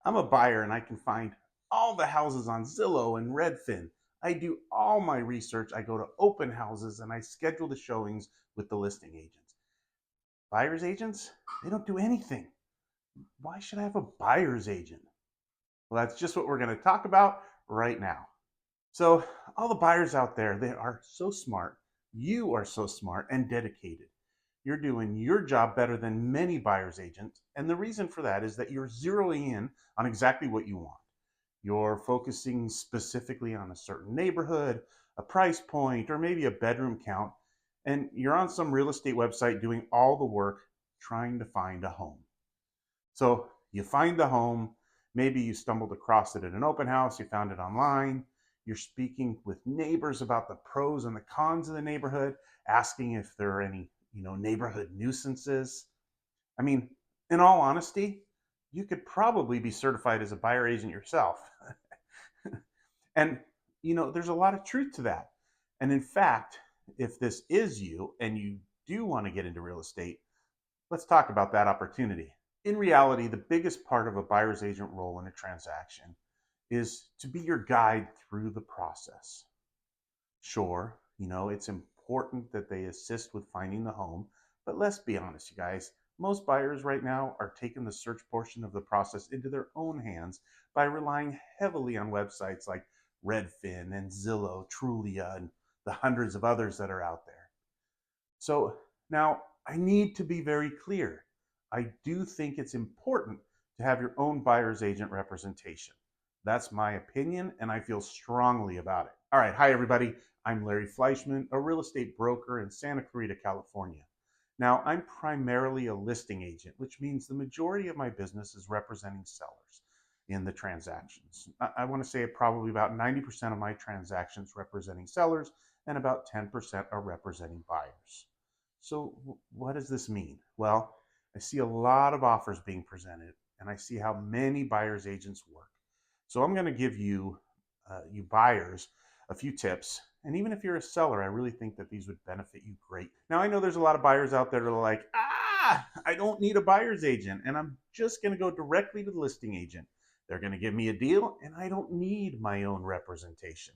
I'm a buyer and I can find all the houses on Zillow and Redfin. I do all my research. I go to open houses and I schedule the showings with the listing agents. Buyer's agents, they don't do anything. Why should I have a buyer's agent? Well, that's just what we're going to talk about right now. So, all the buyers out there, they are so smart. You are so smart and dedicated. You're doing your job better than many buyer's agents. And the reason for that is that you're zeroing in on exactly what you want. You're focusing specifically on a certain neighborhood, a price point, or maybe a bedroom count. And you're on some real estate website doing all the work trying to find a home. So you find the home, maybe you stumbled across it at an open house, you found it online, you're speaking with neighbors about the pros and the cons of the neighborhood, asking if there are any, neighborhood nuisances. I mean, in all honesty, you could probably be certified as a buyer agent yourself. And there's a lot of truth to that. And in fact, if this is you and you do want to get into real estate, let's talk about that opportunity. In reality, the biggest part of a buyer's agent role in a transaction is to be your guide through the process. Sure, it's important that they assist with finding the home, but let's be honest, you guys. Most buyers right now are taking the search portion of the process into their own hands by relying heavily on websites like Redfin and Zillow, Trulia, and the hundreds of others that are out there. So now I need to be very clear. I do think it's important to have your own buyer's agent representation. That's my opinion, and I feel strongly about it. All right, hi everybody. I'm Larry Fleischman, a real estate broker in Santa Clarita, California. Now, I'm primarily a listing agent, which means the majority of my business is representing sellers in the transactions. I want to say probably about 90% of my transactions representing sellers and about 10% are representing buyers. So, what does this mean? Well, I see a lot of offers being presented, and I see how many buyers agents work. So, I'm going to give you buyers, a few tips. And even if you're a seller, I really think that these would benefit you great. Now, I know there's a lot of buyers out there that are like, I don't need a buyer's agent, and I'm just going to go directly to the listing agent. They're going to give me a deal, and I don't need my own representation.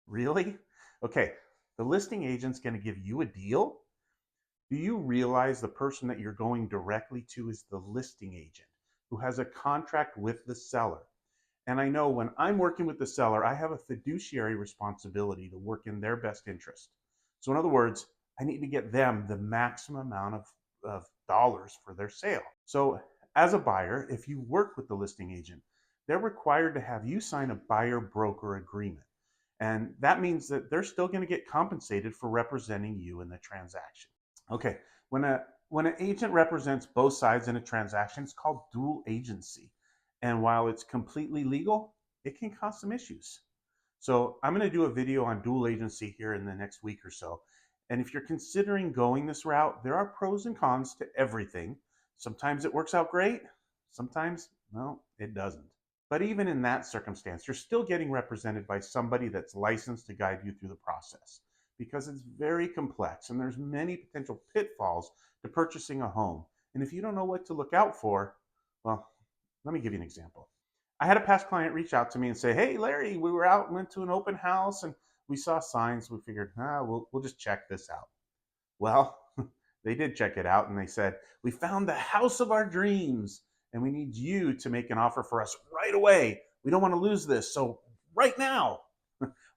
Really? Okay, the listing agent's going to give you a deal. Do you realize the person that you're going directly to is the listing agent who has a contract with the seller? And I know when I'm working with the seller, I have a fiduciary responsibility to work in their best interest. So, in other words, I need to get them the maximum amount of dollars for their sale. So, as a buyer, if you work with the listing agent, they're required to have you sign a buyer broker agreement. And that means that they're still going to get compensated for representing you in the transaction. Okay, when an agent represents both sides in a transaction, it's called dual agency. And while it's completely legal, it can cause some issues. So I'm going to do a video on dual agency here in the next week or so. And if you're considering going this route, there are pros and cons to everything. Sometimes it works out great. Sometimes, well, it doesn't. But even in that circumstance, you're still getting represented by somebody that's licensed to guide you through the process because it's very complex and there's many potential pitfalls to purchasing a home. And if you don't know what to look out for, well, let me give you an example. I had a past client reach out to me and say, "Hey, Larry, we were out and went to an open house and we saw signs. We figured, we'll just check this out." Well, they did check it out and they said, "We found the house of our dreams and we need you to make an offer for us right away. We don't want to lose this. So, right now."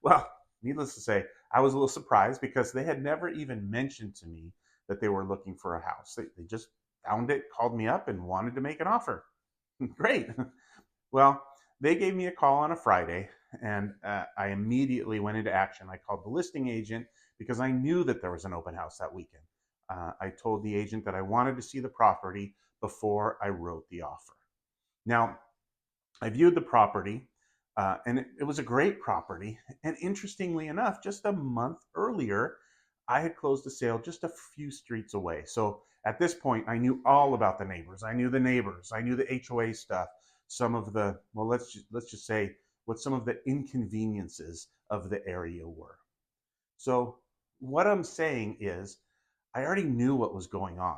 Well, needless to say, I was a little surprised because they had never even mentioned to me that they were looking for a house. They just found it, called me up, and wanted to make an offer. Great. Well, they gave me a call on a Friday, and I immediately went into action. I called the listing agent because I knew that there was an open house that weekend. I told the agent that I wanted to see the property before I wrote the offer. Now, I viewed the property, and it was a great property. And interestingly enough, just a month earlier, I had closed a sale just a few streets away. So at this point, I knew all about the neighbors. I knew the neighbors. I knew the HOA stuff. Some of the, well, let's just say what some of the inconveniences of the area were. So what I'm saying is, I already knew what was going on.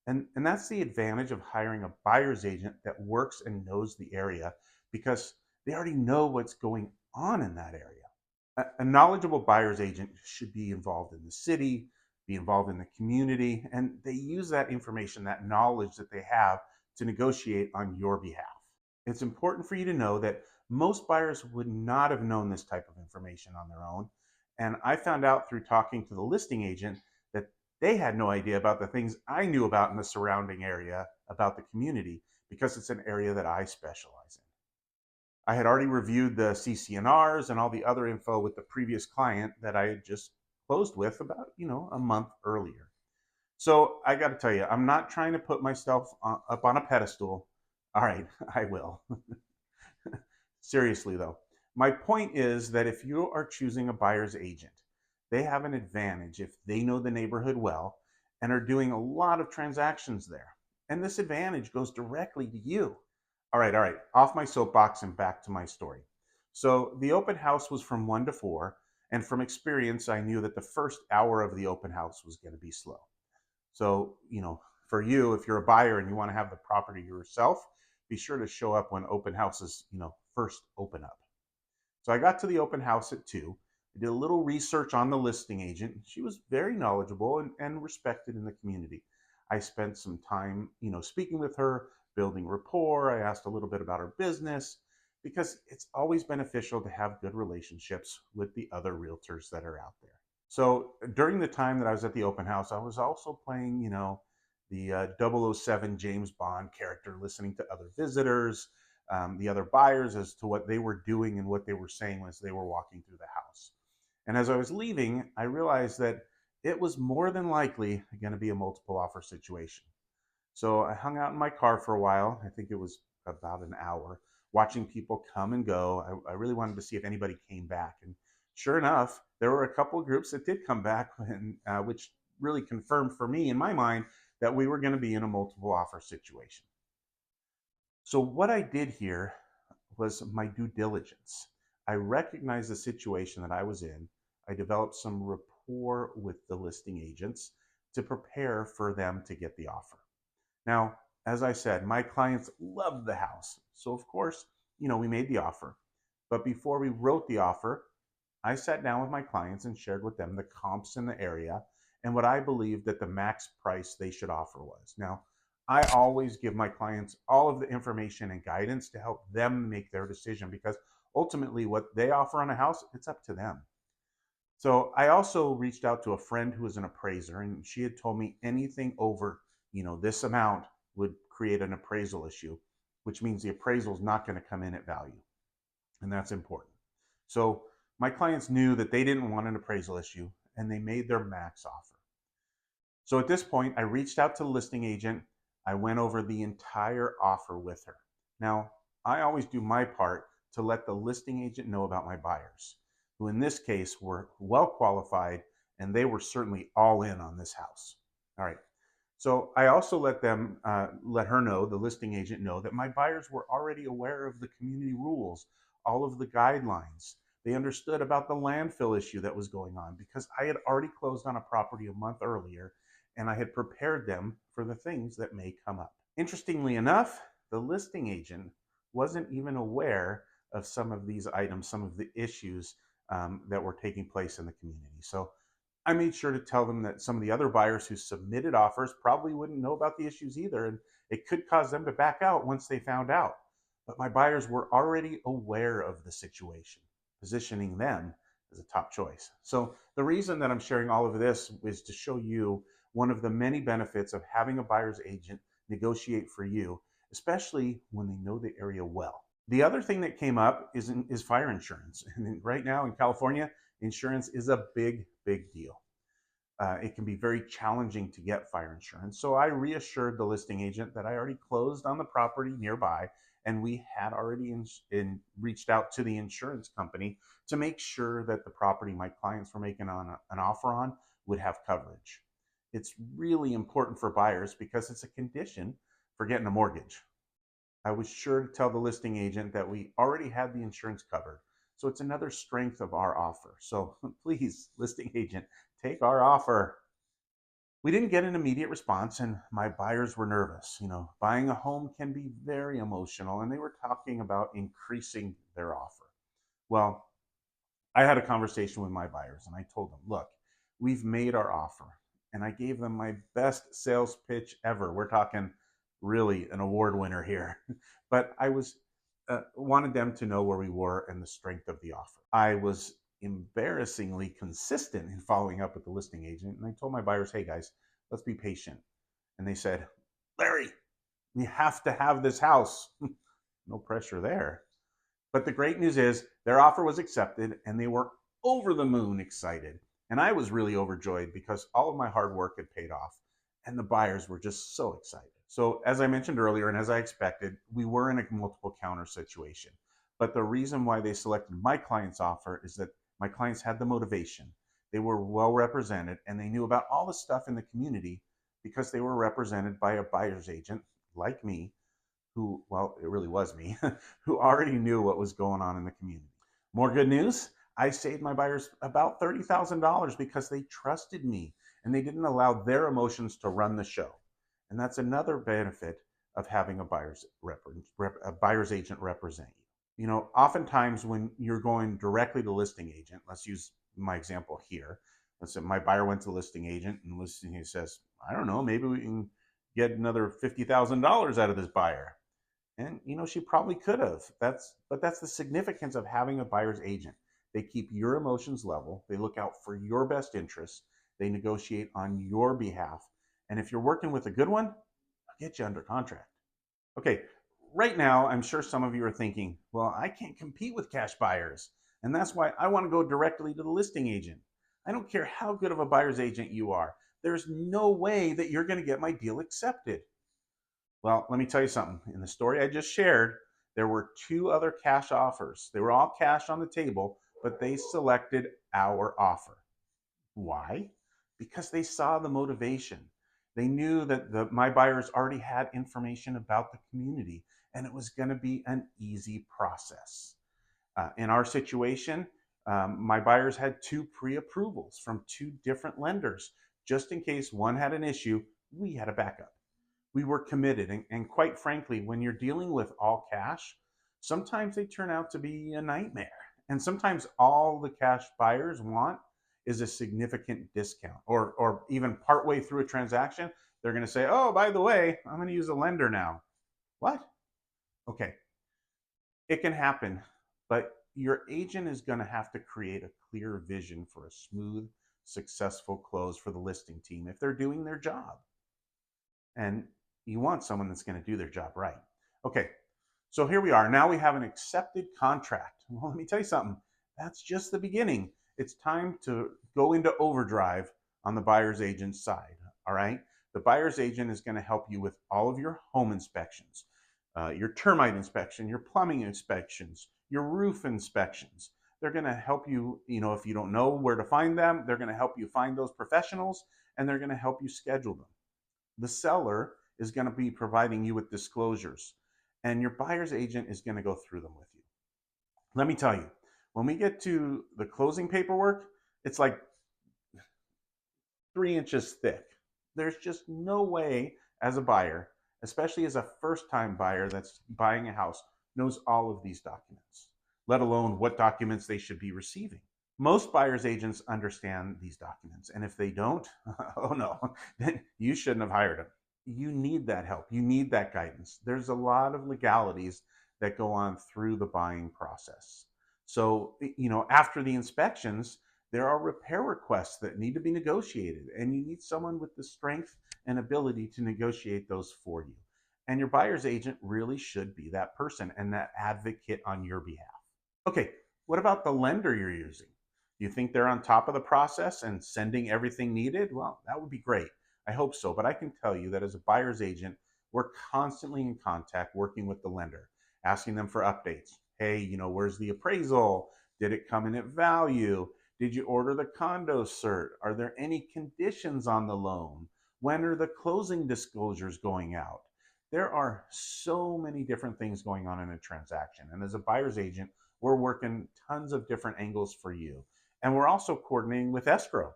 And that's the advantage of hiring a buyer's agent that works and knows the area because they already know what's going on in that area. A knowledgeable buyer's agent should be involved in the city, be involved in the community, and they use that information, that knowledge that they have to negotiate on your behalf. It's important for you to know that most buyers would not have known this type of information on their own. And I found out through talking to the listing agent that they had no idea about the things I knew about in the surrounding area, about the community, because it's an area that I specialize in. I had already reviewed the CCNRs and all the other info with the previous client that I had just closed with about, a month earlier. So I got to tell you, I'm not trying to put myself up on a pedestal. All right, I will. Seriously, though, my point is that if you are choosing a buyer's agent, they have an advantage if they know the neighborhood well and are doing a lot of transactions there. And this advantage goes directly to you. All right, off my soapbox and back to my story. So the open house was from 1 to 4, and from experience, I knew that the first hour of the open house was going to be slow. So, for you, if you're a buyer and you want to have the property yourself, be sure to show up when open houses, first open up. So I got to the open house at 2. I did a little research on the listing agent. She was very knowledgeable and respected in the community. I spent some time, speaking with her, building rapport. I asked a little bit about her business because it's always beneficial to have good relationships with the other realtors that are out there. So during the time that I was at the open house, I was also playing, the 007 James Bond character, listening to other visitors, the other buyers as to what they were doing and what they were saying as they were walking through the house. And as I was leaving, I realized that it was more than likely going to be a multiple offer situation. So I hung out in my car for a while. I think it was about an hour, watching people come and go. I really wanted to see if anybody came back. And sure enough, there were a couple of groups that did come back, which really confirmed for me in my mind that we were going to be in a multiple offer situation. So what I did here was my due diligence. I recognized the situation that I was in. I developed some rapport with the listing agents to prepare for them to get the offer. Now, as I said, my clients loved the house. So, of course, we made the offer. But before we wrote the offer, I sat down with my clients and shared with them the comps in the area and what I believed that the max price they should offer was. Now, I always give my clients all of the information and guidance to help them make their decision because ultimately what they offer on a house, it's up to them. So I also reached out to a friend who was an appraiser, and she had told me anything over, this amount would create an appraisal issue, which means the appraisal is not going to come in at value. And that's important. So my clients knew that they didn't want an appraisal issue and they made their max offer. So at this point, I reached out to the listing agent. I went over the entire offer with her. Now, I always do my part to let the listing agent know about my buyers, who in this case were well qualified and they were certainly all in on this house. All right. So I also let her know, the listing agent know, that my buyers were already aware of the community rules, all of the guidelines. They understood about the landfill issue that was going on because I had already closed on a property a month earlier and I had prepared them for the things that may come up. Interestingly enough, the listing agent wasn't even aware of some of these items, some of the issues that were taking place in the community. So I made sure to tell them that some of the other buyers who submitted offers probably wouldn't know about the issues either, and it could cause them to back out once they found out. But my buyers were already aware of the situation, positioning them as a top choice. So the reason that I'm sharing all of this is to show you one of the many benefits of having a buyer's agent negotiate for you, especially when they know the area well. The other thing that came up is fire insurance. And right now in California, insurance is a big, big deal. It can be very challenging to get fire insurance. So I reassured the listing agent that I already closed on the property nearby and we had already reached out to the insurance company to make sure that the property my clients were making an offer on would have coverage. It's really important for buyers because it's a condition for getting a mortgage. I was sure to tell the listing agent that we already had the insurance covered. So it's another strength of our offer. So please, listing agent, take our offer. We didn't get an immediate response, and my buyers were nervous. Buying a home can be very emotional, and they were talking about increasing their offer. Well, I had a conversation with my buyers and I told them, look, we've made our offer. And I gave them my best sales pitch ever. We're talking really an award winner here. But I wanted them to know where we were and the strength of the offer. I was embarrassingly consistent in following up with the listing agent. And I told my buyers, hey guys, let's be patient. And they said, Larry, we have to have this house. No pressure there. But the great news is their offer was accepted and they were over the moon excited. And I was really overjoyed because all of my hard work had paid off and the buyers were just so excited. So, as I mentioned earlier, and as I expected, we were in a multiple counter situation. But the reason why they selected my client's offer is that my clients had the motivation. They were well represented and they knew about all the stuff in the community because they were represented by a buyer's agent like me who, well, it really was me, who already knew what was going on in the community. More good news, I saved my buyers about $30,000 because they trusted me and they didn't allow their emotions to run the show. And that's another benefit of having a buyer's agent represent you. Oftentimes when you're going directly to listing agent, let's use my example here. Let's say my buyer went to the listing agent and listing agent says, I don't know, maybe we can get another $50,000 out of this buyer. And she probably could have. But that's the significance of having a buyer's agent. They keep your emotions level. They look out for your best interests. They negotiate on your behalf. And if you're working with a good one, I'll get you under contract. Okay, right now, I'm sure some of you are thinking, well, I can't compete with cash buyers. And that's why I want to go directly to the listing agent. I don't care how good of a buyer's agent you are. There's no way that you're going to get my deal accepted. Well, let me tell you something. In the story I just shared, there were two other cash offers. They were all cash on the table, but they selected our offer. Why? Because they saw the motivation. They knew that my buyers already had information about the community and it was going to be an easy process. In our situation, my buyers had two pre-approvals from two different lenders. Just in case one had an issue, we had a backup. We were committed. And quite frankly, when you're dealing with all cash, sometimes they turn out to be a nightmare. And sometimes all the cash buyers want is a significant discount, or even partway through a transaction, they're going to say, oh, by the way, I'm going to use a lender now. What? Okay. It can happen, but your agent is going to have to create a clear vision for a smooth, successful close for the listing team if they're doing their job. And you want someone that's going to do their job right. Okay, so here we are. Now we have an accepted contract. Well, let me tell you something. That's just the beginning. It's time to go into overdrive on the buyer's agent's side. All right. The buyer's agent is going to help you with all of your home inspections, your termite inspection, your plumbing inspections, your roof inspections. They're going to help you, if you don't know where to find them, they're going to help you find those professionals and they're going to help you schedule them. The seller is going to be providing you with disclosures, and your buyer's agent is going to go through them with you. Let me tell you, when we get to the closing paperwork, it's like 3 inches thick. There's just no way as a buyer, especially as a first-time buyer that's buying a house, knows all of these documents, let alone what documents they should be receiving. Most buyer's agents understand these documents, and if they don't, oh no, then you shouldn't have hired them. You need that help. You need that guidance. There's a lot of legalities that go on through the buying process. So, after the inspections, there are repair requests that need to be negotiated, and you need someone with the strength and ability to negotiate those for you. And your buyer's agent really should be that person and that advocate on your behalf. Okay, what about the lender you're using? Do you think they're on top of the process and sending everything needed? Well, that would be great. I hope so. But I can tell you that as a buyer's agent, we're constantly in contact working with the lender, asking them for updates. Hey, where's the appraisal? Did it come in at value? Did you order the condo cert? Are there any conditions on the loan? When are the closing disclosures going out? There are so many different things going on in a transaction. And as a buyer's agent, we're working tons of different angles for you. And we're also coordinating with escrow.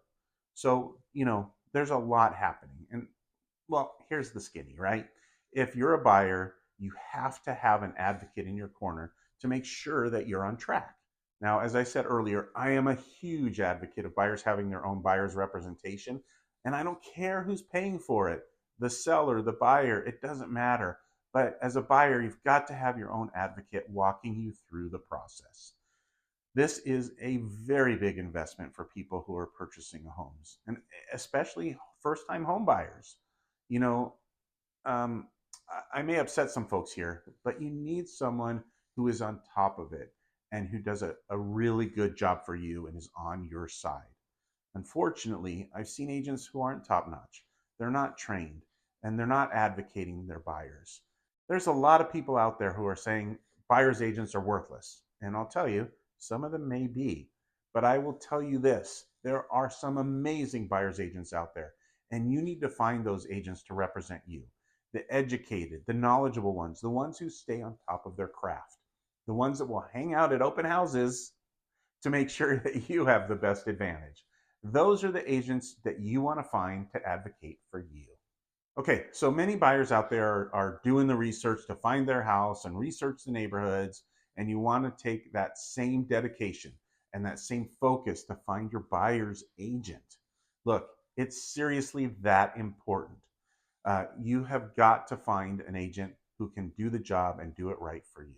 So, there's a lot happening. And well, here's the skinny, right? If you're a buyer, you have to have an advocate in your corner to make sure that you're on track. Now, as I said earlier, I am a huge advocate of buyers having their own buyer's representation, and I don't care who's paying for it, the seller, the buyer, it doesn't matter. But as a buyer, you've got to have your own advocate walking you through the process. This is a very big investment for people who are purchasing homes, and especially first-time home buyers. You know, um, I may upset some folks here, but you need someone who is on top of it and who does a really good job for you and is on your side. Unfortunately, I've seen agents who aren't top notch. They're not trained and they're not advocating their buyers. There's a lot of people out there who are saying buyer's agents are worthless. And I'll tell you, some of them may be. But I will tell you this, there are some amazing buyer's agents out there. And you need to find those agents to represent you. The educated, the knowledgeable ones, the ones who stay on top of their craft, the ones that will hang out at open houses to make sure that you have the best advantage. Those are the agents that you want to find to advocate for you. Okay, so many buyers out there are doing the research to find their house and research the neighborhoods, and you want to take that same dedication and that same focus to find your buyer's agent. Look, it's seriously that important. You have got to find an agent who can do the job and do it right for you.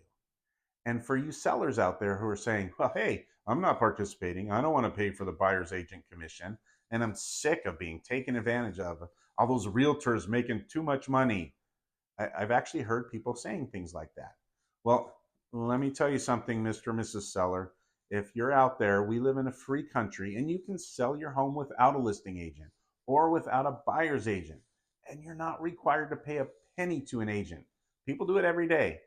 And for you sellers out there who are saying, well, hey, I'm not participating. I don't want to pay for the buyer's agent commission. And I'm sick of being taken advantage of. All those realtors making too much money. I've actually heard people saying things like that. Well, let me tell you something, Mr. or Mrs. Seller. If you're out there, we live in a free country and you can sell your home without a listing agent or without a buyer's agent. And you're not required to pay a penny to an agent. People do it every day.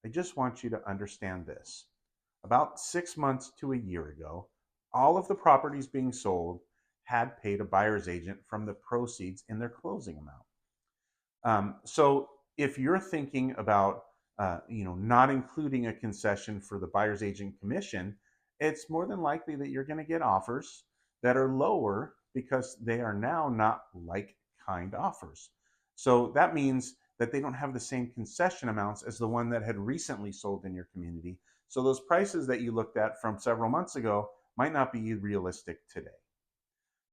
I just want you to understand this. About 6 months to a year ago, all of the properties being sold had paid a buyer's agent from the proceeds in their closing amount. So if you're thinking about not including a concession for the buyer's agent commission, it's more than likely that you're going to get offers that are lower because they are now not like kind offers. So that means that they don't have the same concession amounts as the one that had recently sold in your community. So those prices that you looked at from several months ago might not be realistic today.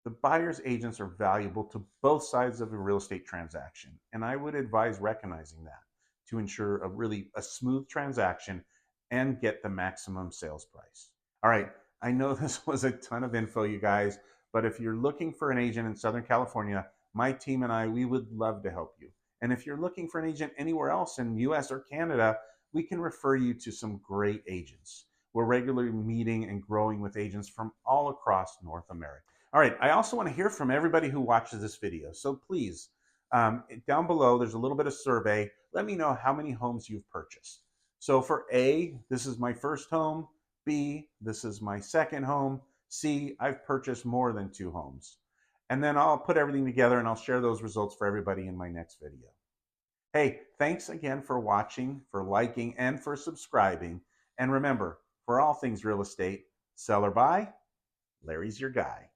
The buyer's agents are valuable to both sides of a real estate transaction, and I would advise recognizing that to ensure a smooth transaction and get the maximum sales price. All right, I know this was a ton of info, you guys, but if you're looking for an agent in Southern California, my team and we would love to help you. And if you're looking for an agent anywhere else in US or Canada, we can refer you to some great agents. We're regularly meeting and growing with agents from all across North America. All right, I also want to hear from everybody who watches this video. So please, down below, there's a little bit of survey. Let me know how many homes you've purchased. So for A, this is my first home. B, this is my second home. C, I've purchased more than 2 homes. And then I'll put everything together and I'll share those results for everybody in my next video. Hey, thanks again for watching, for liking, and for subscribing. And remember, for all things real estate, sell or buy, Larry's your guy.